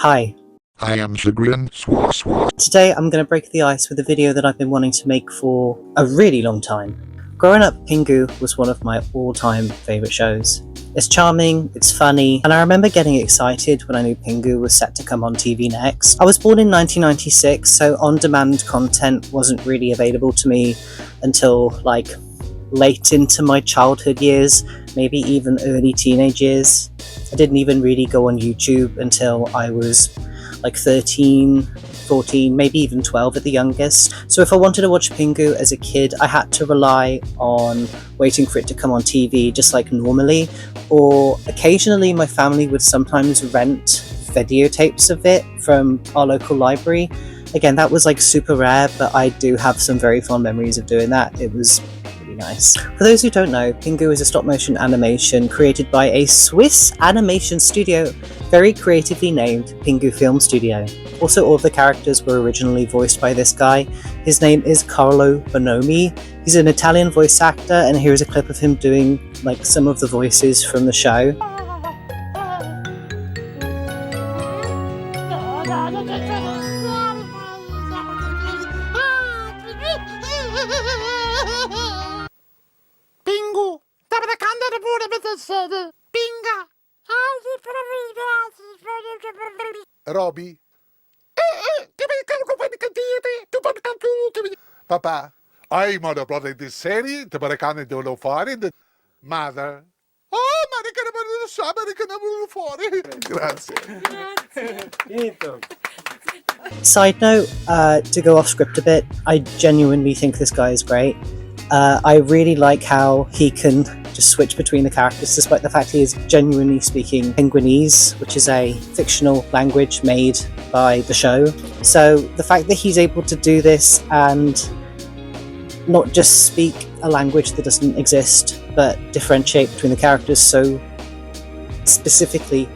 Hi. I am Chagrin. Today I'm going to break the ice with a video that I've been wanting to make for a really long time. Growing up, Pingu was one of my all-time favourite shows. It's charming, it's funny, and I remember getting excited when I knew Pingu was set to come on TV next. I was born in 1996, so on-demand content wasn't really available to me until late into my childhood years, maybe even early teenage years. I didn't even really go on YouTube until I was 13, 14, maybe even 12 at the youngest. So if I wanted to watch Pingu as a kid, I had to rely on waiting for it to come on TV just like normally, or occasionally my family would sometimes rent videotapes of it from our local library. Again, that was super rare, but I do have some very fond memories of doing that. It was really nice. For those who don't know, Pingu is a stop-motion animation created by a Swiss animation studio very creatively named Pingu Film Studio. Also, all of the characters were originally voiced by this guy. His name is Carlo Bonomi. He's an Italian voice actor, and here is a clip of him doing some of the voices from the show. Pingu, dapat kanda na pura betasede. Pinga. Roby. Papa, ai mother brother this serie, te barakane de lo fare the mother. Oh, ma che non so, ma che non fuori. Grazie. Side note, to go off script a bit, I genuinely think this guy is great. I really like how he can just switch between the characters, despite the fact he is genuinely speaking Penguinese, which is a fictional language made by the show. So the fact that he's able to do this and not just speak a language that doesn't exist, but differentiate between the characters so specifically,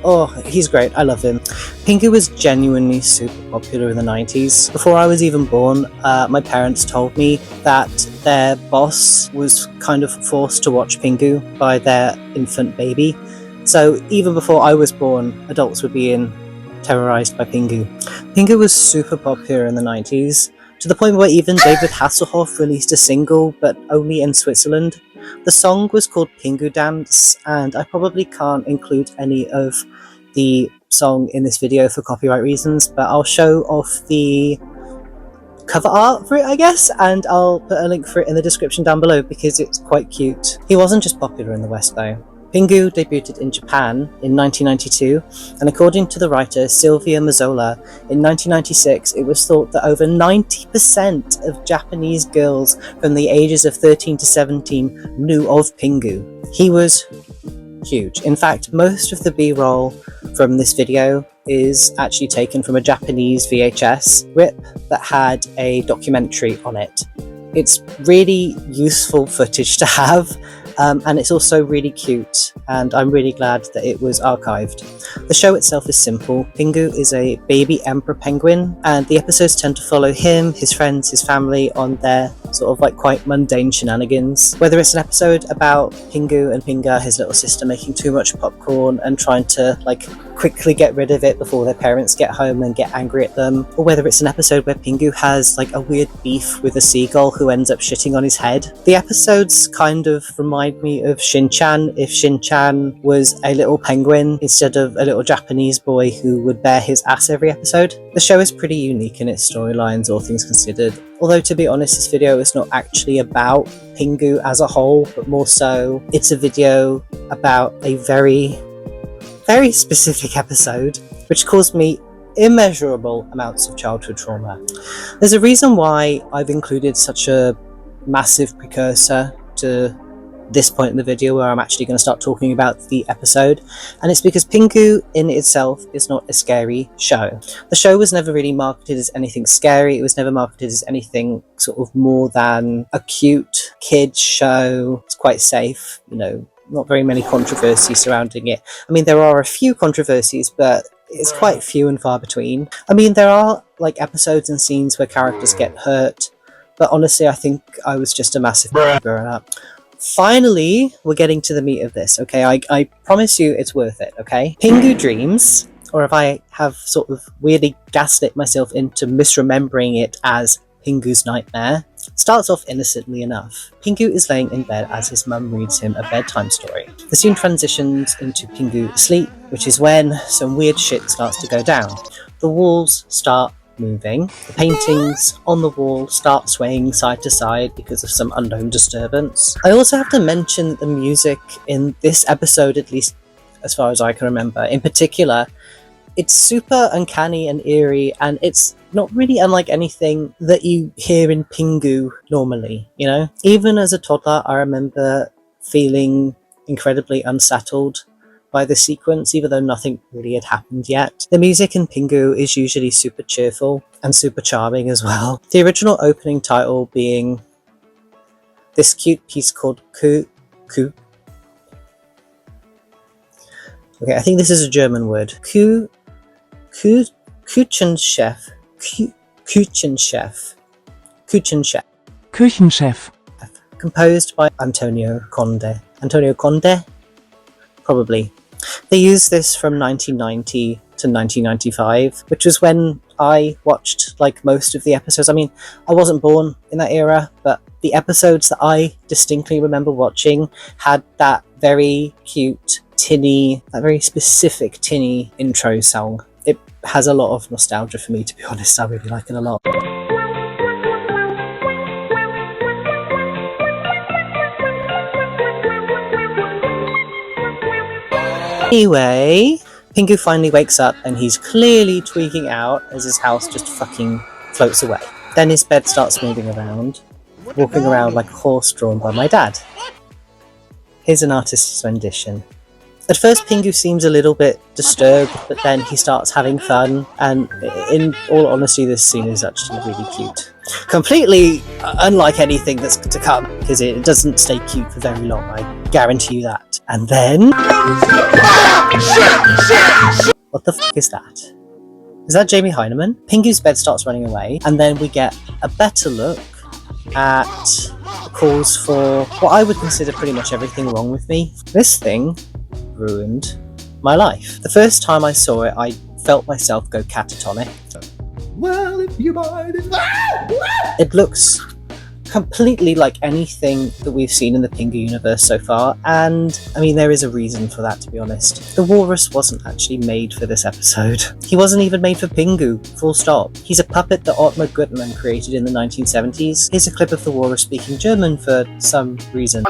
oh, he's great. I love him. Pingu was genuinely super popular in the 90s. Before I was even born, my parents told me that their boss was kind of forced to watch Pingu by their infant baby. So even before I was born, adults were being terrorized by Pingu. Pingu was super popular in the 90s, to the point where even David Hasselhoff released a single, but only in Switzerland. The song was called Pingu Dance, and I probably can't include any of the song in this video for copyright reasons, but I'll show off the cover art for it, I guess, and I'll put a link for it in the description down below because it's quite cute. He wasn't just popular in the West though. Pingu debuted in Japan in 1992, and according to the writer Sylvia Mazzola, in 1996 it was thought that over 90% of Japanese girls from the ages of 13 to 17 knew of Pingu. He was huge. In fact, most of the B-roll from this video is actually taken from a Japanese VHS rip that had a documentary on it. It's really useful footage to have, and it's also really cute, and I'm really glad that it was archived. The show itself is simple. Pingu is a baby emperor penguin, and the episodes tend to follow him, his friends, his family on their quite mundane shenanigans. Whether it's an episode about Pingu and Pinga, his little sister, making too much popcorn and trying to quickly get rid of it before their parents get home and get angry at them, or whether it's an episode where Pingu has a weird beef with a seagull who ends up shitting on his head. The episodes kind of remind me of Shin-chan if Shin-chan was a little penguin instead of a little Japanese boy who would bare his ass every episode. The show is pretty unique in its storylines, all things considered. Although, to be honest, this video is not actually about Pingu as a whole, but more so, it's a video about a very, very specific episode, which caused me immeasurable amounts of childhood trauma. There's a reason why I've included such a massive precursor to this point in the video where I'm actually going to start talking about the episode, and it's because Pingu in itself is not a scary show. The show was never really marketed as anything scary. It was never marketed as anything more than a cute kids show. It's quite safe, not very many controversies surrounding it. I mean, there are a few controversies, but it's quite few and far between. I mean, there are episodes and scenes where characters get hurt, but honestly I think I was just a massive growing up. Finally, we're getting to the meat of this, okay? I promise you it's worth it, okay? Pingu dreams, or if I have sort of weirdly gaslit myself into misremembering it as Pingu's nightmare, starts off innocently enough. Pingu is laying in bed as his mum reads him a bedtime story. The scene transitions into Pingu asleep, which is when some weird shit starts to go down. The walls start moving, the paintings on the wall start swaying side to side because of some unknown disturbance. I also have to mention that the music in this episode, at least as far as I can remember, in particular, it's super uncanny and eerie, and it's not really unlike anything that you hear in Pingu normally, you know? Even as a toddler, I remember feeling incredibly unsettled by the sequence, even though nothing really had happened yet. The music in Pingu is usually super cheerful and super charming as well. The original opening title being this cute piece called Ku. Okay, I think this is a German word. Küchenchef. Küchenchef. Composed by Antonio Conde. Antonio Conde? Probably. They used this from 1990 to 1995, which was when I watched like most of the episodes. I mean, I wasn't born in that era, but the episodes that I distinctly remember watching had that very cute, tinny, that very specific tinny intro song. It has a lot of nostalgia for me, to be honest. I really like it a lot. Anyway, Pingu finally wakes up and he's clearly tweaking out as his house just fucking floats away. Then his bed starts moving around, walking around like a horse drawn by my dad. Here's an artist's rendition. At first, Pingu seems a little bit disturbed, but then he starts having fun, and in all honesty, this scene is actually really cute. Completely unlike anything that's to come, because it doesn't stay cute for very long, I guarantee you that. And then... What the fuck is that? Is that Jamie Heineman? Pingu's bed starts running away, and then we get a better look at the calls for what I would consider pretty much everything wrong with me. This thing ruined my life. The first time I saw it, I felt myself go catatonic. Well, if you mind it. It looks completely like anything that we've seen in the Pingu universe so far, and I mean, there is a reason for that, to be honest. The walrus wasn't actually made for this episode. He wasn't even made for Pingu, full stop. He's a puppet that Ottmar Gutmann created in the 1970s. Here's a clip of the walrus speaking German for some reason.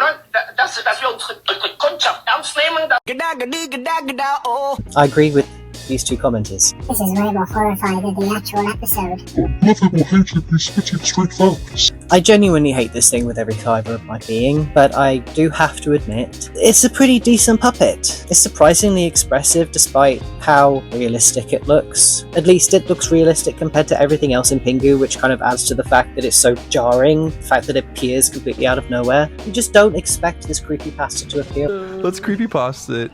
I agree with these two commenters. This is way more horrifying than the actual episode. Nothing will hate you if you spit it straight focus. I genuinely hate this thing with every fibre of my being, but I do have to admit, it's a pretty decent puppet. It's surprisingly expressive despite how realistic it looks. At least it looks realistic compared to everything else in Pingu, which kind of adds to the fact that it's so jarring, the fact that it appears completely out of nowhere. You just don't expect this creepypasta to appear. Let's creepypasta it.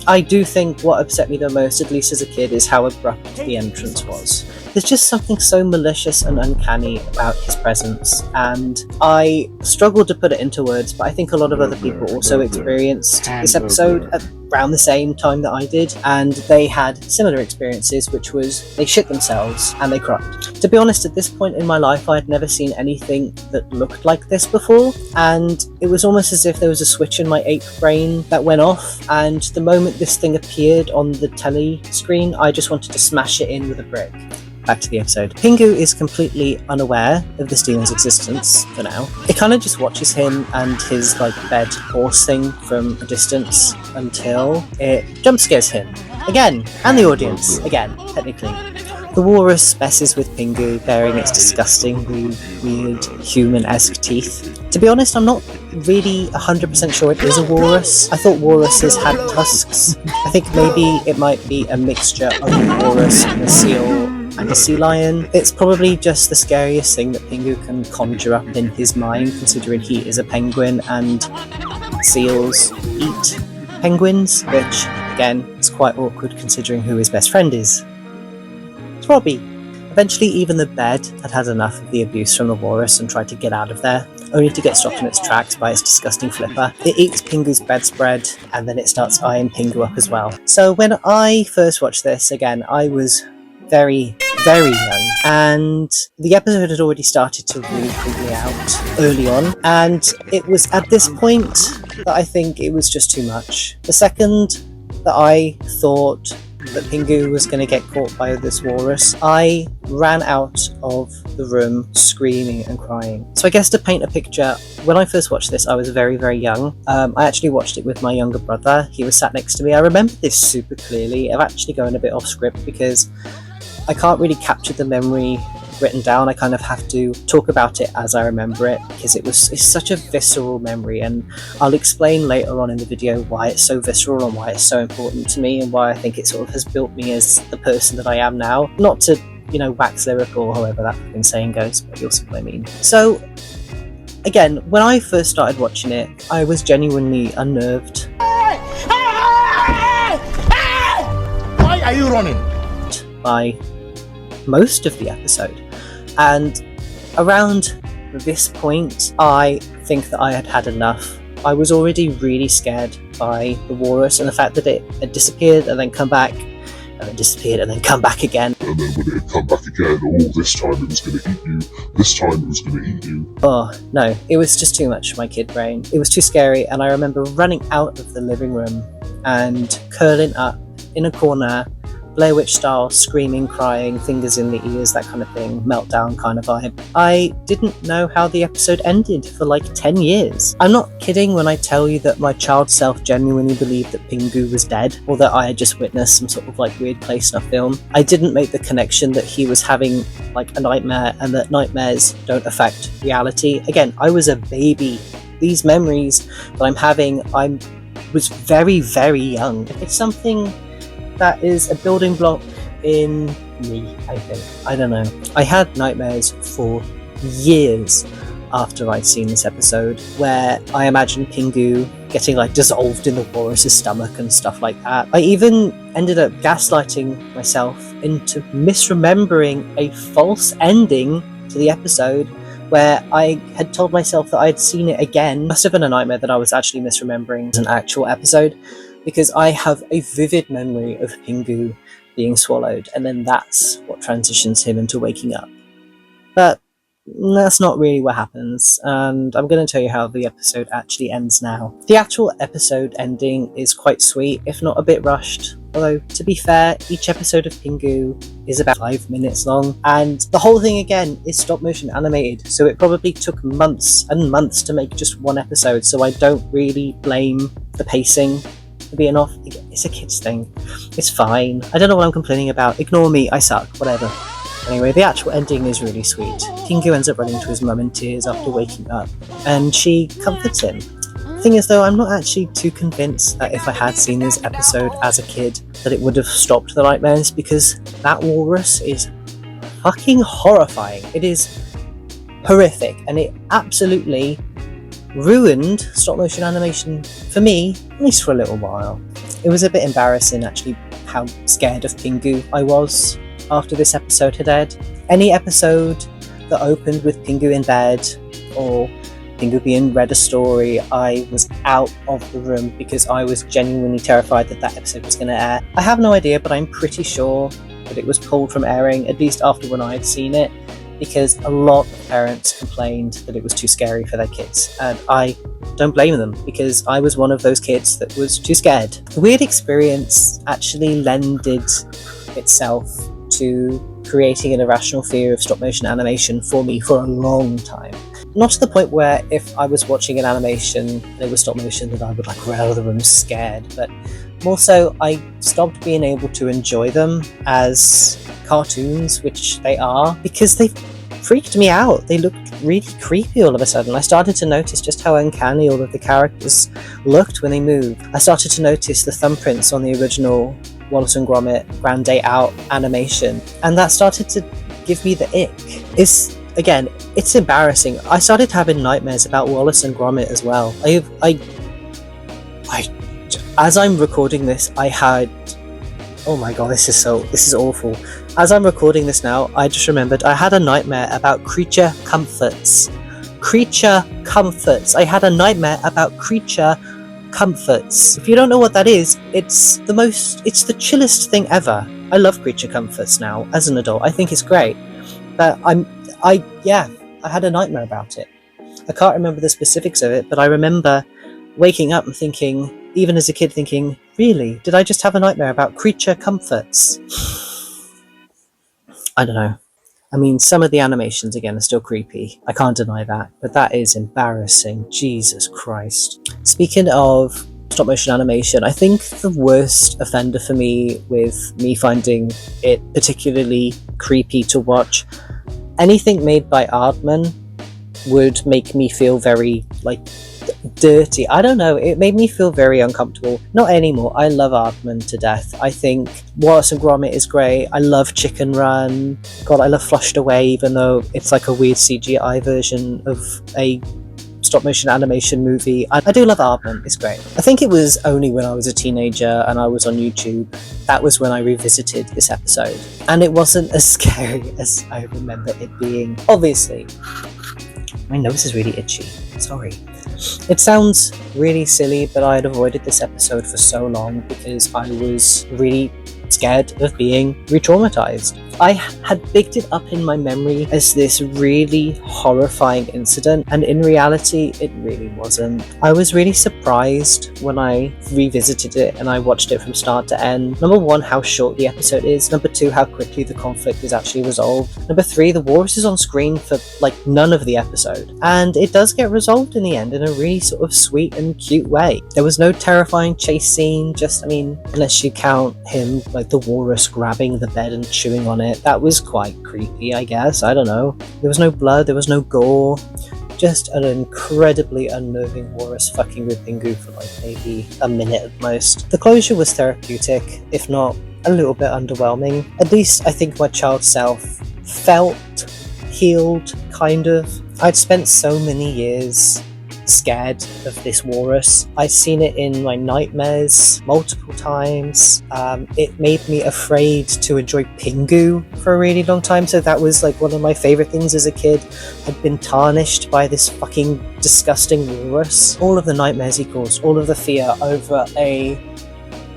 I do think what upset me the most, at least as a kid, is how abrupt the entrance was. There's just something so malicious and uncanny about his presence, and I struggled to put it into words, but I think a lot of other people also experienced this episode at around the same time that I did, and they had similar experiences, which was they shit themselves and they cried. To be honest, at this point in my life, I had never seen anything that looked like this before, and it was almost as if there was a switch in my ape brain that went off, and the moment this thing appeared on the telly screen, I just wanted to smash it in with a brick. Back to the episode. Pingu is completely unaware of this demon's existence for now. It kind of just watches him and his bed horse thing from a distance until it jump scares him again, and the audience again, technically. The walrus messes with Pingu, baring its disgustingly weird human-esque teeth. To be honest, I'm not really 100% sure it is a walrus. I thought walruses had tusks. I think maybe it might be a mixture of a walrus and a seal and a sea lion. It's probably just the scariest thing that Pingu can conjure up in his mind, considering he is a penguin and seals eat penguins, which, again, is quite awkward considering who his best friend is. It's Robbie. Eventually, even the bed had had enough of the abuse from the walrus and tried to get out of there. only to get stopped in its tracks by its disgusting flipper. It eats Pingu's bedspread, and then it starts eyeing Pingu up as well. So when I first watched this, again, I was very, very young, and the episode had already started to really creep me out early on, and it was at this point that I think it was just too much. The second that I thought that Pingu was going to get caught by this walrus, I ran out of the room screaming and crying. So I guess to paint a picture, when I first watched this, I was very, very young. I actually watched it with my younger brother. He was sat next to me. I remember this super clearly. I'm actually going a bit off script because I can't really capture the memory written down. I kind of have to talk about it as I remember it, because it's such a visceral memory, and I'll explain later on in the video why it's so visceral and why it's so important to me, and why I think it sort of has built me as the person that I am now. Not to, wax lyrical or however that fucking saying goes, but you'll see what I mean. So again, when I first started watching it, I was genuinely unnerved. Why are you running? By most of the episode, and around this point I think that I had had enough. I was already really scared by the walrus and the fact that it had disappeared and then come back and then disappeared and then come back again. And then when it had come back again, this time it was going to eat you, this time it was going to eat you. Oh no, it was just too much for my kid brain. It was too scary, and I remember running out of the living room and curling up in a corner, Blair Witch style, screaming, crying, fingers in the ears, that kind of thing, meltdown kind of vibe. I didn't know how the episode ended for like 10 years. I'm not kidding when I tell you that my child self genuinely believed that Pingu was dead, or that I had just witnessed some sort of like weird play snuff film. I didn't make the connection that he was having like a nightmare, and that nightmares don't affect reality. Again, I was a baby. These memories that I'm having, I was very, very young. It's something that is a building block in me, I think. I don't know. I had nightmares for years after I'd seen this episode, where I imagined Pingu getting like dissolved in the walrus's stomach and stuff like that. I even ended up gaslighting myself into misremembering a false ending to the episode, where I had told myself that I'd seen it again. It must have been a nightmare that I was actually misremembering as an actual episode, because I have a vivid memory of Pingu being swallowed, and then that's what transitions him into waking up. But that's not really what happens, and I'm going to tell you how the episode actually ends now. The actual episode ending is quite sweet, if not a bit rushed. Although, to be fair, each episode of Pingu is about 5 minutes long, and the whole thing again is stop motion animated, so it probably took months and months to make just one episode, so I don't really blame the pacing for being off. It's a kid's thing. It's fine. I don't know what I'm complaining about. Ignore me, I suck, whatever. Anyway, the actual ending is really sweet. Pingu ends up running to his mum in tears after waking up, and she comforts him. The thing is though, I'm not actually too convinced that if I had seen this episode as a kid, that it would have stopped the nightmares, because that walrus is fucking horrifying. It is horrific, and it absolutely ruined stop motion animation for me, at least for a little while. It was a bit embarrassing actually how scared of Pingu I was after this episode had aired. Any episode that opened with Pingu in bed, or Pingu being read a story, I was out of the room because I was genuinely terrified that that episode was going to air. I have no idea, but I'm pretty sure that it was pulled from airing, at least after when I had seen it, because a lot of parents complained that it was too scary for their kids, and I don't blame them, because I was one of those kids that was too scared. The weird experience actually lended itself to creating an irrational fear of stop motion animation for me for a long time. Not to the point where if I was watching an animation and it was stop motion that I would like run out of the room scared, but more so I stopped being able to enjoy them as cartoons, which they are, because they freaked me out. They looked really creepy all of a sudden. I started to notice just how uncanny all of the characters looked when they moved. I started to notice the thumbprints on the original Wallace and Gromit Grand Day Out animation, and that started to give me the ick. It's embarrassing. I started having nightmares about Wallace and Gromit as well. As I'm recording this, I had... Oh my god, this is awful. As I'm recording this now, I just remembered I had a nightmare about creature comforts creature comforts. I had a nightmare about creature comforts. If you don't know what that is, it's the chillest thing ever. I love creature comforts now as an adult. I think it's great. But I had a nightmare about it. I can't remember the specifics of it, but I remember waking up and thinking, even as a kid thinking, really, did I just have a nightmare about creature comforts? I don't know. I mean, some of the animations, again, are still creepy. I can't deny that. But that is embarrassing. Jesus Christ. Speaking of stop motion animation, I think the worst offender for me, with me finding it particularly creepy to watch, anything made by Aardman would make me feel very, dirty. I don't know, it made me feel very uncomfortable. Not anymore. I love Aardman to death. I think Wallace and Gromit is great. I love Chicken Run. God, I love Flushed Away, even though it's like a weird CGI version of a stop motion animation movie. I do love Aardman. It's great. I think it was only when I was a teenager and I was on YouTube, that was when I revisited this episode. And it wasn't as scary as I remember it being. Obviously. My nose is really itchy. Sorry. It sounds really silly, but I had avoided this episode for so long because I was really scared of being re-traumatized. I had picked it up in my memory as this really horrifying incident, and in reality, it really wasn't. I was really surprised when I revisited it and I watched it from start to end. Number one, how short the episode is. Number two, how quickly the conflict is actually resolved. Number three, the walrus is on screen for none of the episode, and it does get resolved in the end in a really sort of sweet and cute way. There was no terrifying chase scene, unless you count him, the walrus grabbing the bed and chewing on it. That was quite creepy, I guess. I don't know. There was no blood, there was no gore. Just an incredibly unnerving walrus fucking with Pingu for maybe a minute at most. The closure was therapeutic, if not a little bit underwhelming. At least I think my child self felt healed, kind of. I'd spent so many years scared of this walrus. I'd seen it in my nightmares multiple times. It made me afraid to enjoy Pingu for a really long time, so that was one of my favourite things as a kid had been tarnished by this fucking disgusting walrus. All of the nightmares he caused, all of the fear over a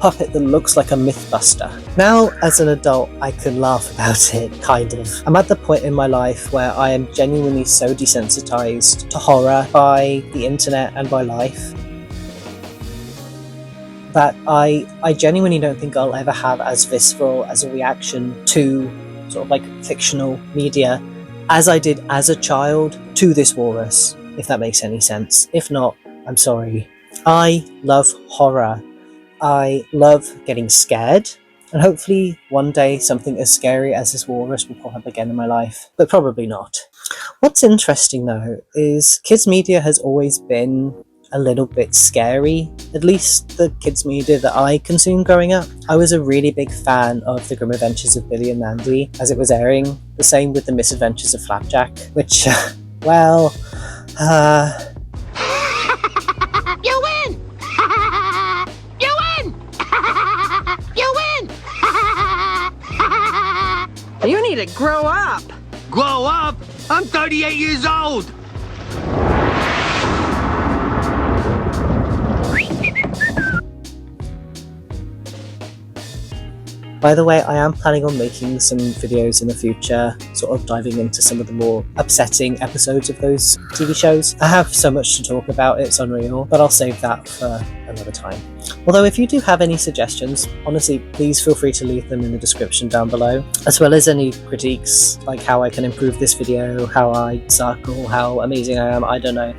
puppet that looks like a Mythbuster. Now, as an adult, I can laugh about it, kind of. I'm at the point in my life where I am genuinely so desensitized to horror by the internet and by life that I genuinely don't think I'll ever have as visceral as a reaction to sort of fictional media as I did as a child to this walrus, if that makes any sense. If not, I'm sorry. I love horror. I love getting scared, and hopefully one day something as scary as this walrus will pop up again in my life, but probably not. What's interesting though is kids media has always been a little bit scary, at least the kids media that I consumed growing up. I was a really big fan of The Grim Adventures of Billy and Mandy as it was airing, the same with The Misadventures of Flapjack, which, You win! You win! You win! You need to grow up. Grow up? I'm 38 years old. By the way, I am planning on making some videos in the future, sort of diving into some of the more upsetting episodes of those TV shows. I have so much to talk about, it's unreal, but I'll save that for another time. Although if you do have any suggestions, honestly, please feel free to leave them in the description down below, as well as any critiques, like how I can improve this video, how I suck, or how amazing I am, I don't know.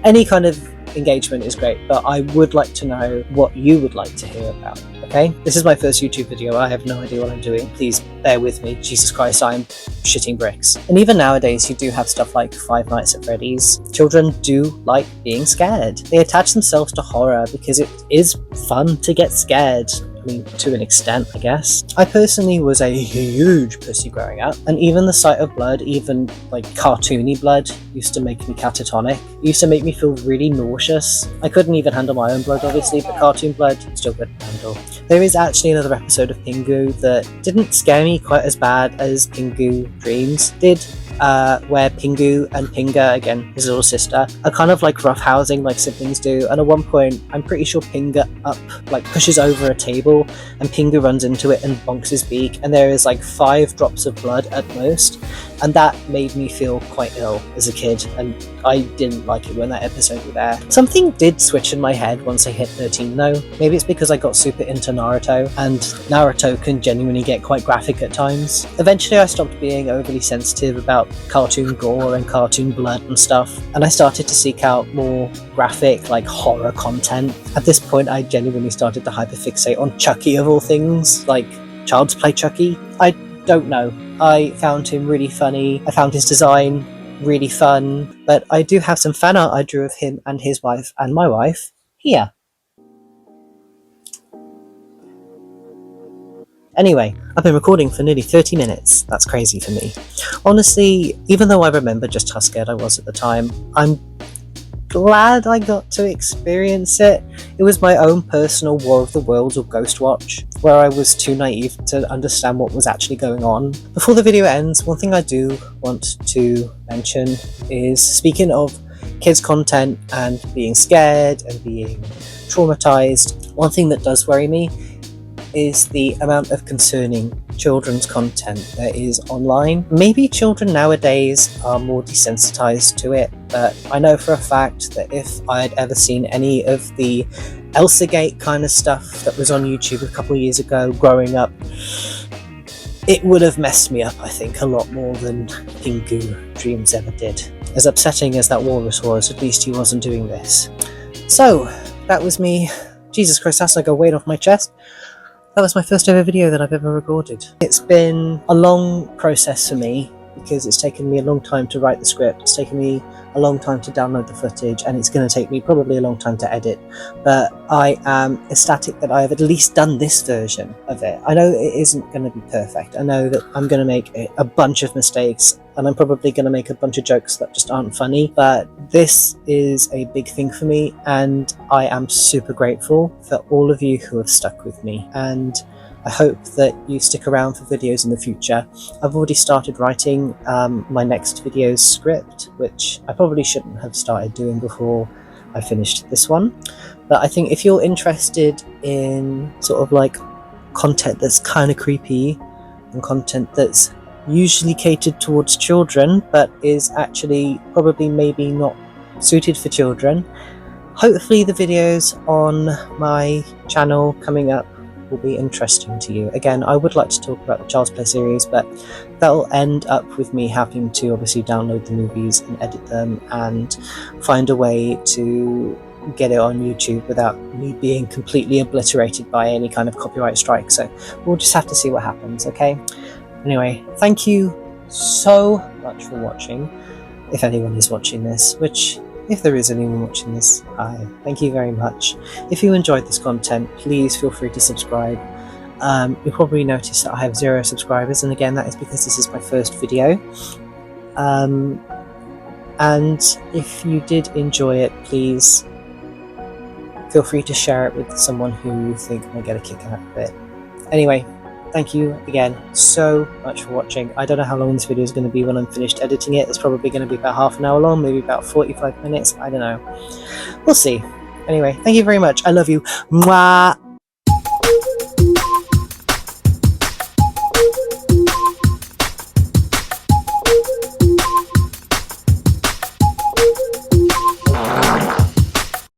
Any kind of engagement is great, but I would like to know what you would like to hear about, okay? This is my first YouTube video, I have no idea what I'm doing, please bear with me, Jesus Christ, I'm shitting bricks. And even nowadays you do have stuff like Five Nights at Freddy's. Children do like being scared. They attach themselves to horror because it is fun to get scared. I mean, to an extent, I guess. I personally was a huge pussy growing up, and even the sight of blood, even cartoony blood, used to make me catatonic. It used to make me feel really nauseous. I couldn't even handle my own blood, obviously, but cartoon blood, still couldn't handle. There is actually another episode of Pingu that didn't scare me quite as bad as Pingu Dreams did. where Pingu and Pinga, again his little sister, are kind of like roughhousing like siblings do, and at one point I'm pretty sure Pinga pushes over a table and Pingu runs into it and bonks his beak, and there is like 5 drops of blood at most, and that made me feel quite ill as a kid, and I didn't like it when that episode was there. Something did switch in my head once I hit 13 though. Maybe it's because I got super into Naruto, and Naruto can genuinely get quite graphic at times. Eventually I stopped being overly sensitive about cartoon gore and cartoon blood and stuff, and I started to seek out more graphic, like horror content. At this point I genuinely started to hyperfixate on Chucky of all things, like Child's Play Chucky. I don't know. I found him really funny. I found his design really fun, but I do have some fan art I drew of him and his wife and my wife here. Anyway, I've been recording for nearly 30 minutes. That's crazy for me. Honestly, even though I remember just how scared I was at the time, I'm glad I got to experience it. It was my own personal War of the Worlds or Ghost Watch, where I was too naive to understand what was actually going on. Before the video ends, one thing I do want to mention is, speaking of kids content and being scared and being traumatized, one thing that does worry me is the amount of concerning children's content that is online. Maybe children nowadays are more desensitized to it, but I know for a fact that if I had ever seen any of the Elsagate kind of stuff that was on YouTube a couple of years ago growing up, it would have messed me up, I think, a lot more than Pingu Dreams ever did. As upsetting as that walrus was, at least he wasn't doing this. So, that was me. Jesus Christ, that's like a weight off my chest. That was my first ever video that I've ever recorded. It's been a long process for me, because it's taken me a long time to write the script, it's taken me a long time to download the footage, and it's going to take me probably a long time to edit, but I am ecstatic that I have at least done this version of it. I know it isn't going to be perfect, I know that I'm going to make a bunch of mistakes, and I'm probably going to make a bunch of jokes that just aren't funny, but this is a big thing for me, and I am super grateful for all of you who have stuck with me, and I hope that you stick around for videos in the future. I've already started writing my next video's script, which I probably shouldn't have started doing before I finished this one. But I think if you're interested in sort of like content that's kind of creepy and content that's usually catered towards children but is actually probably maybe not suited for children, hopefully the videos on my channel coming up will be interesting to you. Again, I would like to talk about the Child's Play series, but that will end up with me having to obviously download the movies and edit them and find a way to get it on YouTube without me being completely obliterated by any kind of copyright strike. So we'll just have to see what happens, okay? Anyway, thank you so much for watching, if anyone is watching this, which, if there is anyone watching this, hi, thank you very much. If you enjoyed this content, please feel free to subscribe. You'll probably notice that I have 0 subscribers, and again, that is because this is my first video. And if you did enjoy it, please feel free to share it with someone who you think might get a kick out of it. Anyway, thank you again so much for watching. I don't know how long this video is going to be when I'm finished editing it. It's probably going to be about half an hour long, maybe about 45 minutes. I don't know. We'll see. Anyway, thank you very much. I love you. Mwah!